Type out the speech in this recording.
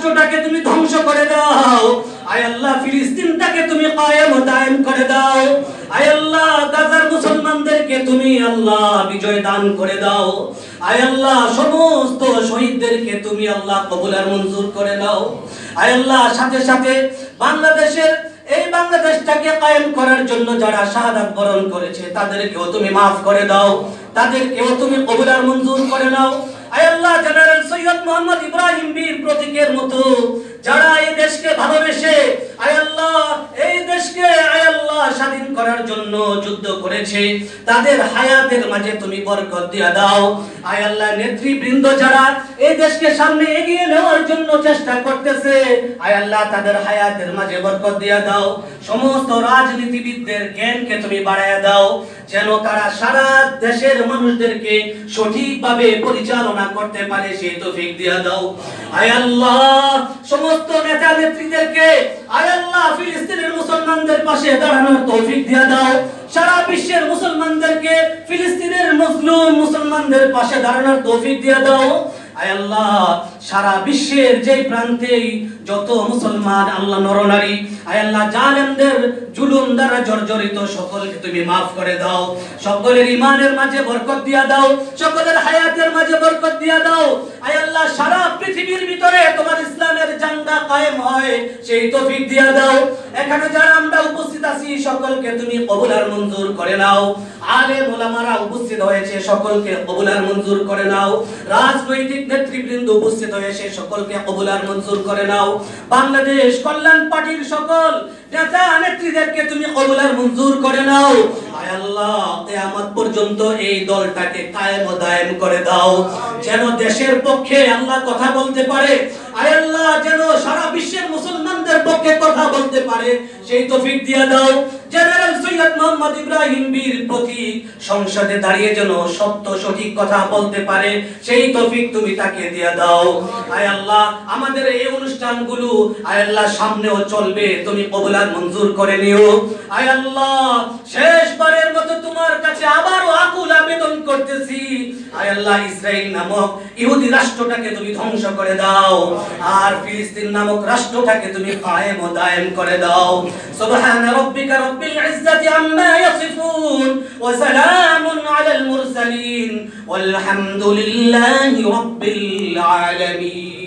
রাষ্ট্রটাকে তুমি ধ্বংস করে দাও। আয় আল্লাহ ফিলিস্তিনটাকে তুমি কায়েম ও দায়েম করে দাও। আয় আল্লাহ গাজার মুসলমানদেরকে তুমি আল্লাহ বিজয় দান করে দাও। আয় আল্লাহ সমস্ত শহীদদেরকে তুমি আল্লাহ কবুল আর মঞ্জুর করে দাও। আয় আল্লাহ সাথে সাথে বাংলাদেশের এই বাংলাদেশটাকে কায়েম করার জন্য যারা শাহাদাত বরণ করেছে তাদেরকেও তুমি মাফ করে দাও, তাদেরকেও তুমি কবুল আর মঞ্জুর করে নাও। আয় আল্লাহ জেনারেল সৈয়দ মোহাম্মদ ইব্রাহিম বীর প্রতীকের মতো যারা এই দেশকে ভালোবেসে আয় আল্লাহ এই দেশকে আয় আল্লাহ স্বাধীন করার জন্য যুদ্ধ করেছে, তাদের হায়াতের মাঝে তুমি বরকত দিয়া দাও। আয় আল্লাহ নেতৃবৃন্দ যারা এই দেশকে সামনে এগিয়ে নেওয়ার জন্য চেষ্টা করতেছে, আয় আল্লাহ তাদের হায়াতের মাঝে বরকত দিয়া দাও। সমস্ত রাজনীতিবিদদের জ্ঞানকে তুমি বাড়ায়া দাও, যেন তারা সারা দেশের মানুষদেরকে সঠিকভাবে পরিচালনা করতে পারে, সেই তৌফিক দিয়া দাও। আয় আল্লাহ সমস্ত নেতা নেত্রীদেরকে আয় আল্লাহ ফিলিস্তিনের মুসলমানদের পাশে দাঁড়ানোর তৌফিক দিয়া দাও। সারা বিশ্বের মুসলমানদেরকে ফিলিস্তিনের মজলুম মুসলমানদের পাশে দাঁড়ানোর তৌফিক দিয়া দাও। আয় আল্লাহ সারা বিশ্বের যেই প্রান্তেই যত মুসলমান আল্লাহ নরনারী আয় আল্লাহ জালেমদের জুলুম দ্বারা জর্জরিত সকলকে তুমি মাফ করে দাও। সকলের ঈমানের মাঝে বরকত দিয়া দাও, সকলের হায়াতের মাঝে বরকত দিয়া দাও। আয় আল্লাহ সারা পৃথিবীর ভিতরে তোমার ইসলামের ঝান্ডা কায়েম হয় সেই তৌফিক দিয়া দাও। এখানে যারা আমরা উপস্থিত আছি সকলকে তুমি কবুল আর মঞ্জুর করে নাও। আলেম ওলামারা উপস্থিত হয়েছে সকলকে কবুল আর মঞ্জুর করে নাও। রাজনৈতিক নেতৃবৃন্দ উপস্থিত হয়েছে সকলকে কবুল আর মঞ্জুর করে নাও। বাংলাদেশ কল্যাণ পার্টির সকল নেতা নেত্রীদেরকে তুমি কবুল আর মঞ্জুর করে নাও। আয় আল্লাহ কিয়ামত পর্যন্ত এই দলটাকে কায়েম ও দায়েম করে দাও, যেন দেশের পক্ষে আল্লাহ কথা বলতে পারে। আয় আল্লাহ যেন সারা বিশ্বের মুসলমানদের পক্ষে কথা বলতে পারে সেই তৌফিক দিয়া দাও। জেনারেল সৈয়দ মোহাম্মদ ইব্রাহিম বীর প্রতীক সংসদে দাঁড়িয়ে যেন সত্য সঠিক কথা বলতে পারে সেই তৌফিক তুমি তাকে দিয়া দাও। আয় আল্লাহ আমাদের এই অনুষ্ঠানগুলো আয় আল্লাহ সামনেও চলবে, তুমি কবুল আর মঞ্জুর করে নিও। আয় আল্লাহ শেষবারের মতো তোমার কাছে আবারও আকুল আবেদন করতেছি, আয় আল্লাহ ইসরাইল নামক ইহুদি রাষ্ট্রটাকে তুমি ধ্বংস করে দাও, আর ফিলিস্তিন নামক রাষ্ট্রটাকে তুমি কায়েম ও দায়েম করে দাও। সুবহান রাব্বিকা রাব্বিল ইজ্জাতি আম্মা ইয়াসিফুন ওয়া সালামুন আলাল মুরসালিন ওয়াল হামদুলিল্লাহি রাব্বিল আলামিন।